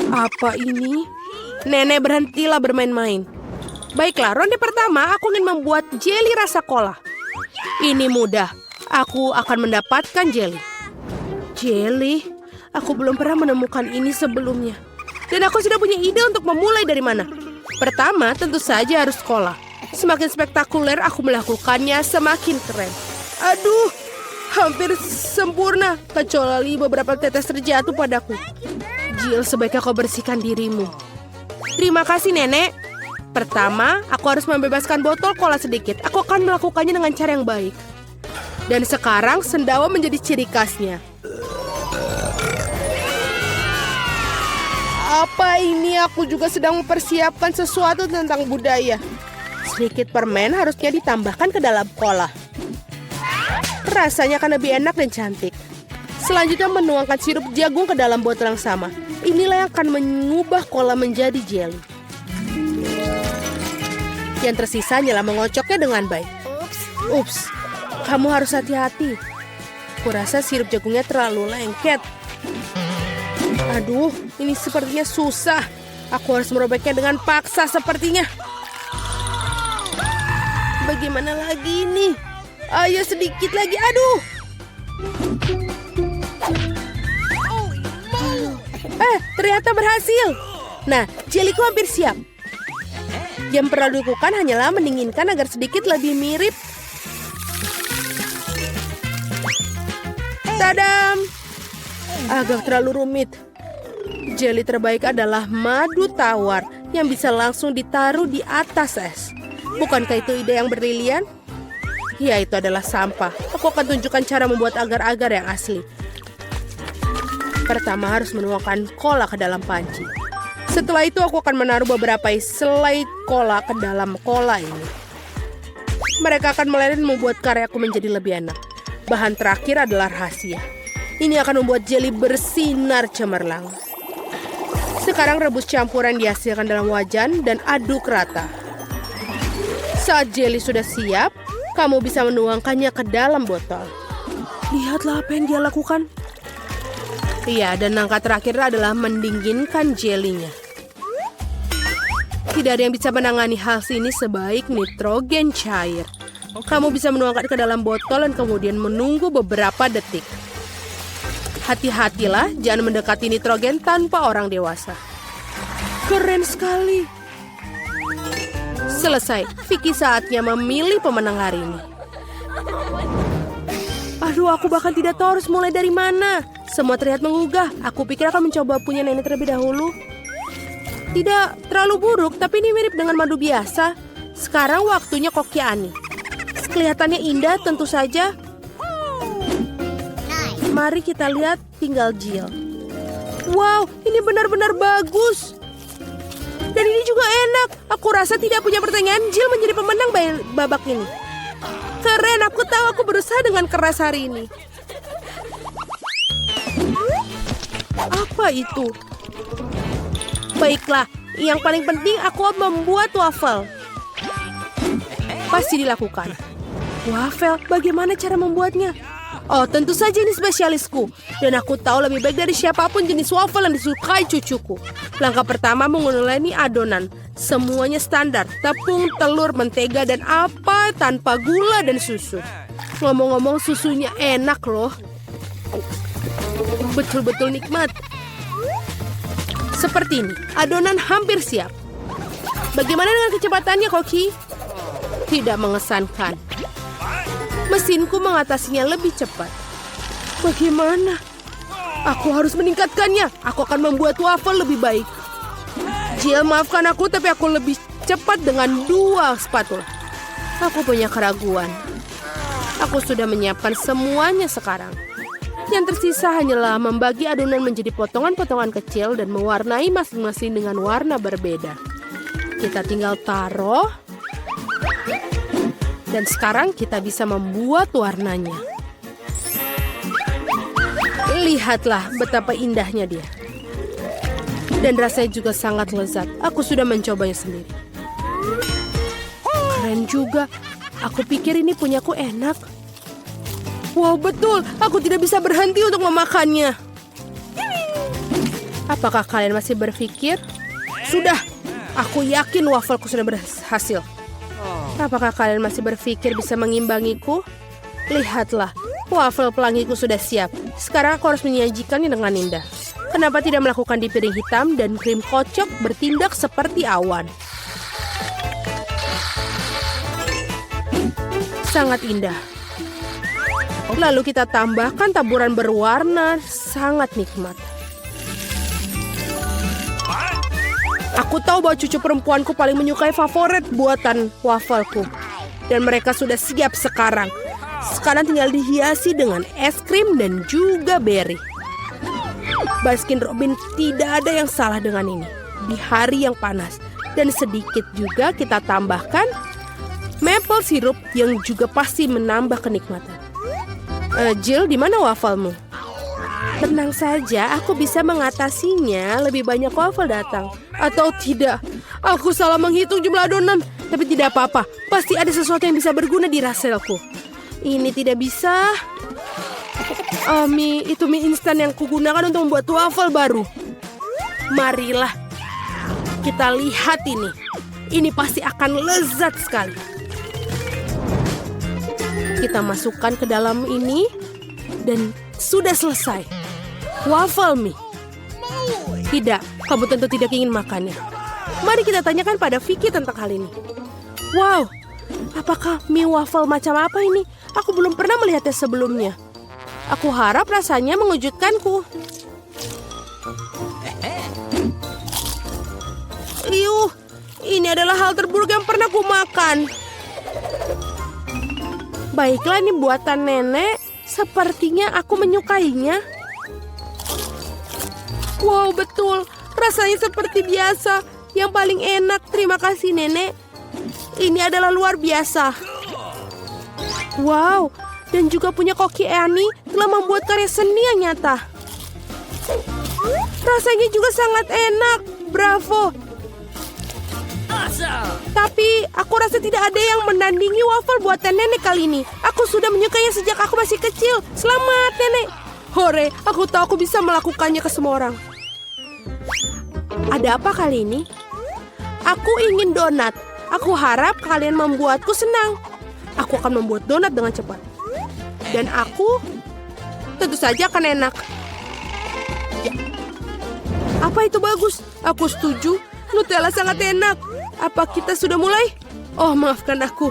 Apa ini? Nenek, berhentilah bermain-main. Baiklah, ronde pertama aku ingin membuat jelly rasa cola. Ini mudah. Aku akan mendapatkan jelly. Jelly? Aku belum pernah menemukan ini sebelumnya. Dan aku sudah punya ide untuk memulai dari mana. Pertama, tentu saja harus cola. Semakin spektakuler aku melakukannya, semakin keren. Aduh, hampir sempurna. Kecuali beberapa tetes terjatuh padaku. Jill, sebaiknya kau bersihkan dirimu. Terima kasih, Nenek. Pertama, aku harus membebaskan botol cola sedikit. Aku akan melakukannya dengan cara yang baik. Dan sekarang, sendawa menjadi ciri khasnya. Apa ini? Aku juga sedang mempersiapkan sesuatu tentang budaya. Sedikit permen harusnya ditambahkan ke dalam cola. Rasanya akan lebih enak dan cantik. Selanjutnya menuangkan sirup jagung ke dalam botol yang sama. Inilah yang akan mengubah cola menjadi jelly. Yang tersisa hanyalah mengocoknya dengan baik. Ups, kamu harus hati-hati. Kurasa sirup jagungnya terlalu lengket. Aduh, ini sepertinya susah. Aku harus merobeknya dengan paksa sepertinya. Bagaimana lagi ini? Ayo sedikit lagi, aduh. Ternyata berhasil. Nah, jeliku hampir siap. Yang perlu dilakukan hanyalah mendinginkan agar sedikit lebih mirip. Tadam! Agak terlalu rumit. Jeli terbaik adalah madu tawar yang bisa langsung ditaruh di atas es. Bukankah itu ide yang brilian? Ya, itu adalah sampah. Aku akan tunjukkan cara membuat agar-agar yang asli. Pertama harus menuangkan cola ke dalam panci. Setelah itu aku akan menaruh beberapa selai cola ke dalam cola ini. Mereka akan meleleh dan membuat karyaku menjadi lebih enak. Bahan terakhir adalah rahasia. Ini akan membuat jelly bersinar cemerlang. Sekarang rebus campuran dihasilkan dalam wajan dan aduk rata. Saat jelly sudah siap, kamu bisa menuangkannya ke dalam botol. Lihatlah apa yang dia lakukan. Iya, dan langkah terakhir adalah mendinginkan jelinya. Tidak ada yang bisa menangani hal ini sebaik nitrogen cair. Kamu bisa menuangkan ke dalam botol dan kemudian menunggu beberapa detik. Hati-hatilah, jangan mendekati nitrogen tanpa orang dewasa. Keren sekali. Selesai. Vicky saatnya memilih pemenang hari ini. Aduh, aku bahkan tidak tahu harus mulai dari mana. Semua terlihat menggugah. Aku pikir akan mencoba punya nenek terlebih dahulu. Tidak terlalu buruk, tapi ini mirip dengan madu biasa. Sekarang waktunya koki Ani. Kelihatannya indah tentu saja. Mari kita lihat tinggal Jill. Wow, ini benar-benar bagus. Dan ini juga enak. Aku rasa tidak punya pertanyaan, Jill menjadi pemenang babak ini. Keren, aku tahu aku berusaha dengan keras hari ini. Apa itu? Baiklah, yang paling penting aku membuat waffle. Pasti dilakukan. Waffle, bagaimana cara membuatnya? Oh, tentu saja ini spesialisku. Dan aku tahu lebih baik dari siapapun jenis waffle yang disukai cucuku. Langkah pertama menguleni adonan. Semuanya standar. Tepung, telur, mentega, dan apa tanpa gula dan susu. Ngomong-ngomong, susunya enak loh. Betul-betul nikmat. Seperti ini, adonan hampir siap. Bagaimana dengan kecepatannya, Koki? Tidak mengesankan. Mesinku mengatasinya lebih cepat. Bagaimana? Aku harus meningkatkannya. Aku akan membuat waffle lebih baik. Jill, maafkan aku, tapi aku lebih cepat dengan 2 spatula. Aku punya keraguan. Aku sudah menyiapkan semuanya sekarang. Yang tersisa hanyalah membagi adonan menjadi potongan-potongan kecil dan mewarnai masing-masing dengan warna berbeda. Kita tinggal taruh. Dan sekarang kita bisa membuat warnanya. Lihatlah betapa indahnya dia. Dan rasanya juga sangat lezat. Aku sudah mencobanya sendiri. Keren juga. Aku pikir ini punyaku enak. Wow, betul. Aku tidak bisa berhenti untuk memakannya. Apakah kalian masih berpikir? Sudah, aku yakin wafelku sudah berhasil. Apakah kalian masih berpikir bisa mengimbangiku? Lihatlah, wafel pelangiku sudah siap. Sekarang aku harus menyajikannya dengan indah. Kenapa tidak melakukan di piring hitam dan krim kocok bertindak seperti awan? Sangat indah. Lalu kita tambahkan taburan berwarna, sangat nikmat. Aku tahu bahwa cucu perempuanku paling menyukai favorit buatan wafelku. Dan mereka sudah siap sekarang. Sekarang tinggal dihiasi dengan es krim dan juga beri. Baskin Robin, tidak ada yang salah dengan ini. Di hari yang panas. Dan sedikit juga kita tambahkan maple syrup yang juga pasti menambah kenikmatan. Jill, di mana wafelmu? Tenang saja, aku bisa mengatasinya. Lebih banyak wafel datang. Atau tidak, aku salah menghitung jumlah adonan. Tapi tidak apa-apa, pasti ada sesuatu yang bisa berguna di raselku. Ini tidak bisa. Itu mie instan yang kugunakan untuk membuat wafel baru. Marilah, kita lihat ini. Ini pasti akan lezat sekali. Kita masukkan ke dalam ini. Dan sudah selesai. Waffle mie. Tidak, kamu tentu tidak ingin makannya. Mari kita tanyakan pada Vicky tentang hal ini. Wow, apakah mie waffle macam apa ini? Aku belum pernah melihatnya sebelumnya. Aku harap rasanya mengejutkanku. Ini adalah hal terburuk yang pernah ku makan. Baiklah, ini buatan nenek. Sepertinya aku menyukainya. Wow, betul. Rasanya seperti biasa. Yang paling enak. Terima kasih, Nenek. Ini adalah luar biasa. Wow, dan juga punya Koki Annie telah membuat karya seni yang nyata. Rasanya juga sangat enak. Bravo. Tapi aku rasa tidak ada yang menandingi waffle buatan nenek kali ini. Aku sudah menyukainya sejak aku masih kecil. Selamat, Nenek. Hore, aku tahu aku bisa melakukannya ke semua orang. Ada apa kali ini? Aku ingin donat. Aku harap kalian membuatku senang. Aku akan membuat donat dengan cepat. Dan aku tentu saja akan enak. Apa itu bagus? Aku setuju. Nutella sangat enak. Apa kita sudah mulai? Oh, maafkan aku.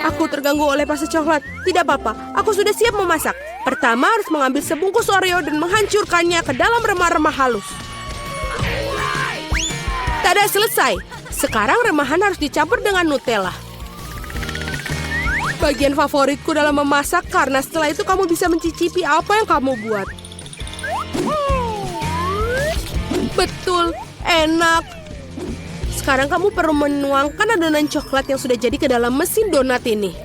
Aku terganggu oleh pasta coklat. Tidak apa-apa, aku sudah siap memasak. Pertama harus mengambil sebungkus Oreo dan menghancurkannya ke dalam remah-remah halus. Tada, selesai. Sekarang remahan harus dicampur dengan Nutella. Bagian favoritku dalam memasak karena setelah itu kamu bisa mencicipi apa yang kamu buat. Betul, enak. Sekarang kamu perlu menuangkan adonan coklat yang sudah jadi ke dalam mesin donat ini.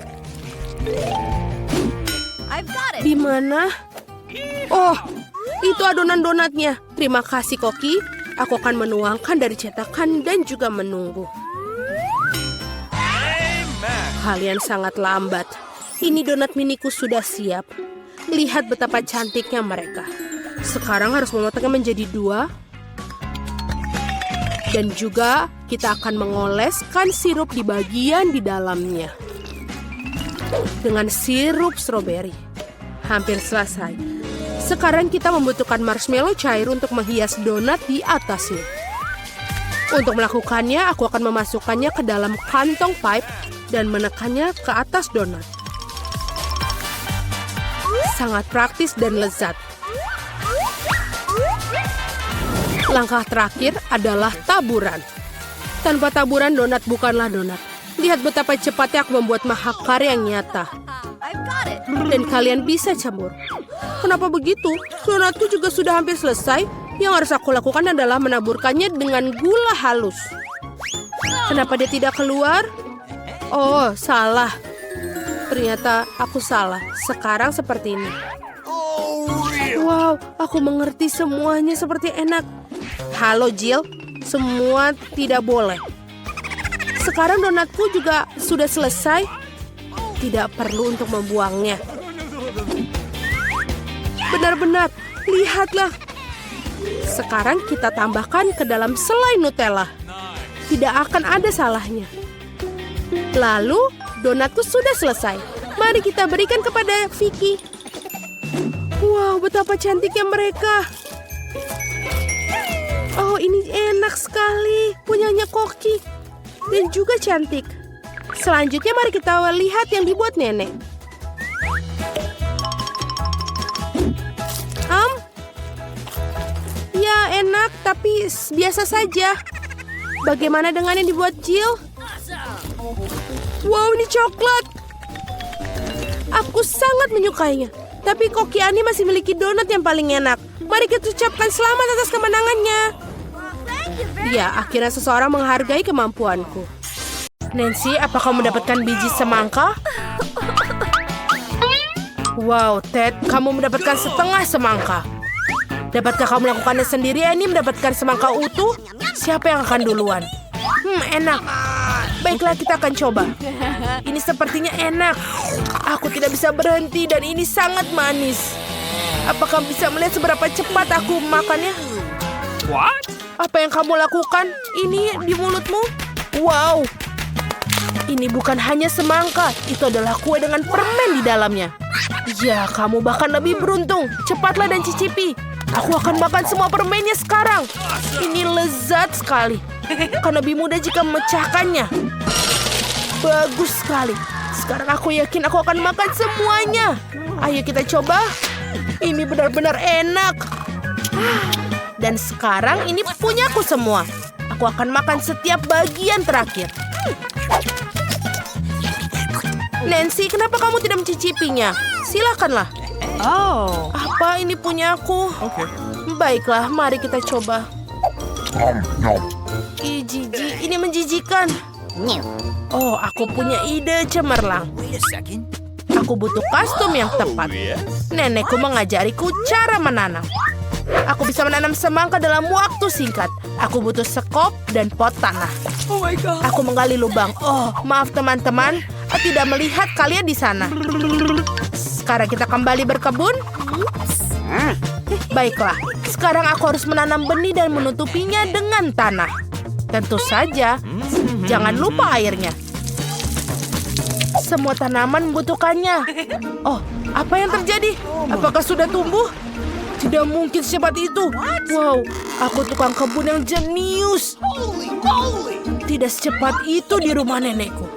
Di mana? Oh, itu adonan donatnya. Terima kasih, Koki. Aku akan menuangkan dari cetakan dan juga menunggu. Kalian sangat lambat. Ini donat miniku sudah siap. Lihat betapa cantiknya mereka. Sekarang harus memotongnya menjadi 2. Dan juga kita akan mengoleskan sirup di bagian di dalamnya. Dengan sirup stroberi. Hampir selesai. Sekarang kita membutuhkan marshmallow cair untuk menghias donat di atasnya. Untuk melakukannya, aku akan memasukkannya ke dalam kantong pipe dan menekannya ke atas donat. Sangat praktis dan lezat. Langkah terakhir adalah taburan. Tanpa taburan, donat bukanlah donat. Lihat betapa cepatnya aku membuat mahakarya yang nyata. Dan kalian bisa campur. Kenapa begitu? Donatku juga sudah hampir selesai. Yang harus aku lakukan adalah menaburkannya dengan gula halus. Kenapa dia tidak keluar? Oh, salah. Ternyata aku salah. Sekarang seperti ini. Wow, aku mengerti semuanya seperti enak. Halo Jill, semua tidak boleh. Sekarang donatku juga sudah selesai. Tidak perlu untuk membuangnya. Benar-benar, lihatlah. Sekarang kita tambahkan ke dalam selai Nutella. Tidak akan ada salahnya. Lalu, donatku sudah selesai. Mari kita berikan kepada Vicky. Wow, betapa cantiknya mereka. Oh, ini enak sekali. Punyanya Koki. Dan juga cantik. Selanjutnya mari kita lihat yang dibuat nenek. Ya, enak, tapi biasa saja. Bagaimana dengan yang dibuat Jill? Wow, ini coklat. Aku sangat menyukainya. Tapi Koki Ani masih memiliki donat yang paling enak. Mari kita ucapkan selamat atas kemenangannya. Ya, akhirnya seseorang menghargai kemampuanku. Nancy, apa kamu mendapatkan biji semangka? Wow, Ted, kamu mendapatkan setengah semangka. Dapatkah kamu melakukannya sendiri, Annie, mendapatkan semangka utuh? Siapa yang akan duluan? Enak. Baiklah, kita akan coba. Ini sepertinya enak. Aku tidak bisa berhenti dan ini sangat manis. Apakah bisa melihat seberapa cepat aku makannya? What? Apa yang kamu lakukan? Ini di mulutmu? Wow. Ini bukan hanya semangka. Itu adalah kue dengan permen di dalamnya. Ya, kamu bahkan lebih beruntung. Cepatlah dan cicipi. Aku akan makan semua permennya sekarang. Ini lezat sekali. Akan lebih mudah jika memecahkannya. Bagus sekali. Sekarang aku yakin aku akan makan semuanya. Ayo kita coba. Ini benar-benar enak. Dan sekarang ini punyaku semua. Aku akan makan setiap bagian terakhir. Nancy, kenapa kamu tidak mencicipinya? Silakanlah. Oh. Apa ini punya aku? Okay. Baiklah, mari kita coba. Ih, jijik. Ini menjijikan. Oh, aku punya ide cemerlang. Wait a second. Aku butuh kostum yang tepat. Nenekku mengajariku cara menanam. Aku bisa menanam semangka dalam waktu singkat. Aku butuh sekop dan pot tanah. Oh my god. Aku menggali lubang. Oh, maaf teman-teman. Aku tidak melihat kalian di sana. Sekarang kita kembali berkebun. Baiklah, sekarang aku harus menanam benih dan menutupinya dengan tanah. Tentu saja, jangan lupa airnya. Semua tanaman membutuhkannya. Oh, apa yang terjadi? Apakah sudah tumbuh? Tidak mungkin secepat itu. Wow, aku tukang kebun yang jenius. Tidak secepat itu di rumah nenekku.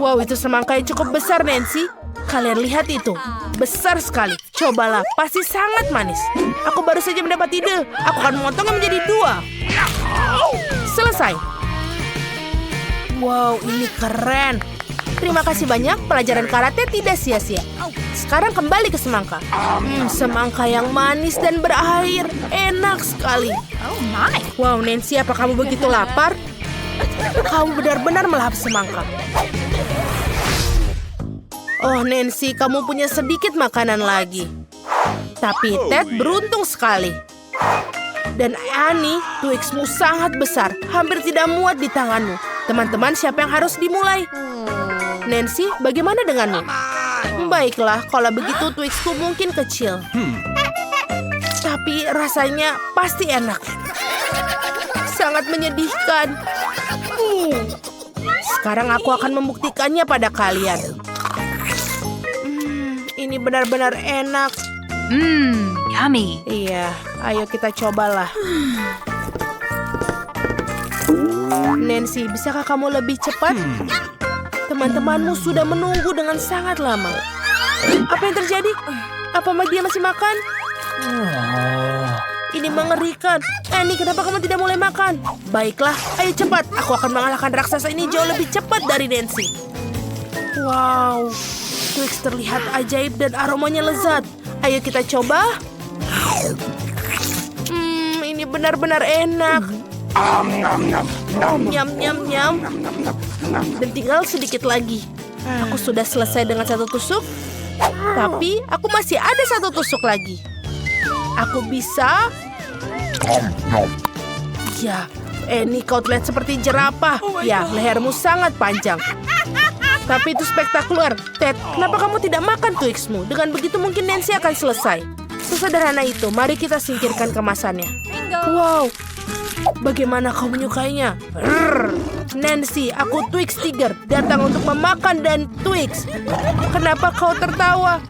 Wow, itu semangka yang cukup besar, Nancy. Kalian lihat itu. Besar sekali. Cobalah, pasti sangat manis. Aku baru saja mendapat ide. Aku akan memotongnya menjadi 2. Selesai. Wow, ini keren. Terima kasih banyak, pelajaran karate tidak sia-sia. Sekarang kembali ke semangka. Semangka yang manis dan berair. Enak sekali. Oh my. Wow, Nancy, apa kamu begitu lapar? Kamu benar-benar melahap semangka. Oh, Nancy, kamu punya sedikit makanan lagi. Tapi Ted beruntung sekali. Dan Annie, Twixmu sangat besar. Hampir tidak muat di tanganmu. Teman-teman, siapa yang harus dimulai? Nancy, bagaimana denganmu? Baiklah, kalau begitu Twixku mungkin kecil. Tapi rasanya pasti enak. Sangat menyedihkan. Sekarang aku akan membuktikannya pada kalian. Ini benar-benar enak. Yummy. Iya, ayo kita cobalah. Nancy, bisakah kamu lebih cepat? Teman-temanmu sudah menunggu dengan sangat lama. Apa yang terjadi? Apa dia masih makan? Ini mengerikan. Annie, kenapa kamu tidak mulai makan? Baiklah, ayo cepat. Aku akan mengalahkan raksasa ini jauh lebih cepat dari Nancy. Wow, Twix terlihat ajaib dan aromanya lezat. Ayo kita coba. Ini benar-benar enak. Nyam, nyam, nyam. Dan tinggal sedikit lagi. Aku sudah selesai dengan 1 tusuk. Tapi aku masih ada 1 tusuk lagi. Aku bisa. Ya, Annie, kau terlihat seperti jerapah. Ya, lehermu sangat panjang. Tapi itu spektakuler. Ted, kenapa kamu tidak makan Twixmu? Dengan begitu mungkin Nancy akan selesai. Sesederhana itu, mari kita singkirkan kemasannya. Wow, bagaimana kau menyukainya? Rrr. Nancy, aku Twix Tiger, datang untuk memakan dan Twix. Kenapa kau tertawa?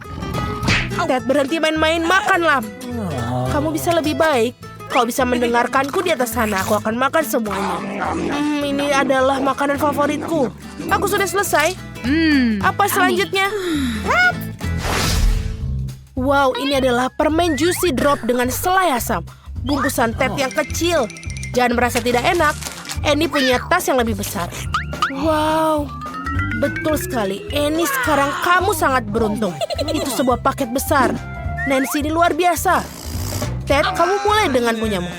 Ted, berhenti main-main, makanlah. Kamu bisa lebih baik. Kau bisa mendengarkanku di atas sana. Aku akan makan semuanya. Ini adalah makanan favoritku. Aku sudah selesai. Apa selanjutnya? Wow, ini adalah permen Juicy Drop dengan selai asam. Bungkusan Ted yang kecil. Jangan merasa tidak enak. Annie punya tas yang lebih besar. Wow, betul sekali. Annie, sekarang kamu sangat beruntung. Itu sebuah paket besar. Nancy, ini luar biasa. Ted, kamu mulai dengan punyamu.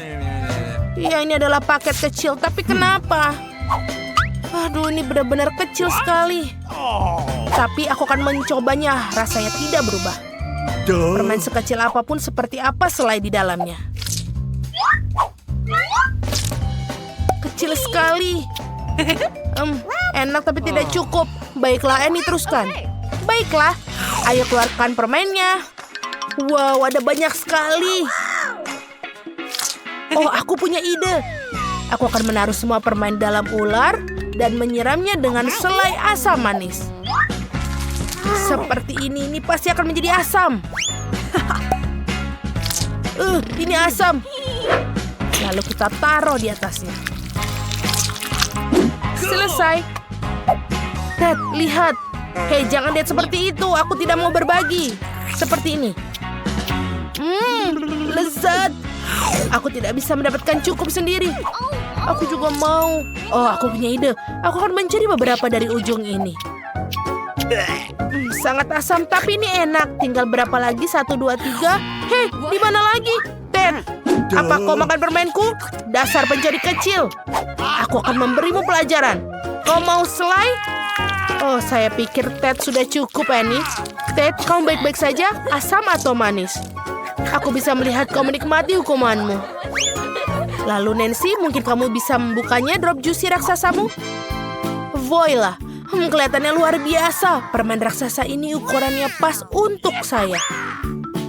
Iya, ini adalah paket kecil. Tapi kenapa? Aduh, ini benar-benar kecil sekali. Tapi aku akan mencobanya. Rasanya tidak berubah. Permen sekecil apapun seperti apa selai di dalamnya. Kecil sekali. Enak tapi tidak cukup. Baiklah, Annie, teruskan. Baiklah, ayo keluarkan permennya. Wow, ada banyak sekali. Oh, aku punya ide. Aku akan menaruh semua permen dalam ular dan menyiramnya dengan selai asam manis. Seperti ini pasti akan menjadi asam. Ini asam. Lalu kita taruh di atasnya. Selesai. Ted, lihat. Hei, jangan lihat seperti itu. Aku tidak mau berbagi. Seperti ini. Lezat. Aku tidak bisa mendapatkan cukup sendiri. Aku juga mau. Oh, aku punya ide. Aku akan mencuri beberapa dari ujung ini. Sangat asam, tapi ini enak. Tinggal berapa lagi? 1, 2, 3. Hei, di mana lagi? Ted, apa kau makan permenku? Dasar pencuri kecil. Aku akan memberimu pelajaran. Kau mau selai? Oh, saya pikir Ted sudah cukup, Annie. Ted, kamu baik-baik saja? Asam atau manis? Aku bisa melihat kau menikmati hukumanmu. Lalu Nancy, mungkin kamu bisa membukanya drop juicy raksasamu? Voila, kelihatannya luar biasa. Permen raksasa ini ukurannya pas untuk saya.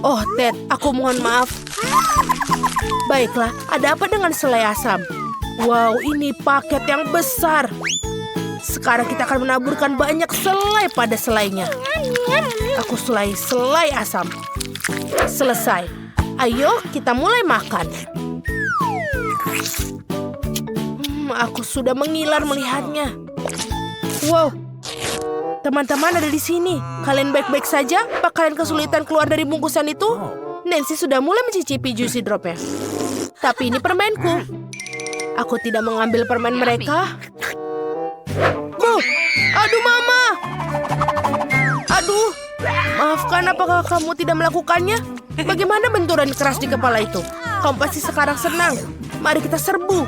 Oh, Ted, aku mohon maaf. Baiklah, ada apa dengan selai asam? Wow, ini paket yang besar. Sekarang kita akan menaburkan banyak selai pada selainya. Aku selai asam. Selesai. Ayo, kita mulai makan. Aku sudah mengiler melihatnya. Wow, teman-teman ada di sini. Kalian baik-baik saja? Apa kalian kesulitan keluar dari bungkusan itu? Nancy sudah mulai mencicipi Juicy Drop-nya. Tapi ini permenku. Aku tidak mengambil permen mereka. Aduh, Mama. Aduh. Maafkan, apakah kamu tidak melakukannya? Bagaimana benturan keras di kepala itu? Kamu pasti sekarang senang. Mari kita serbu.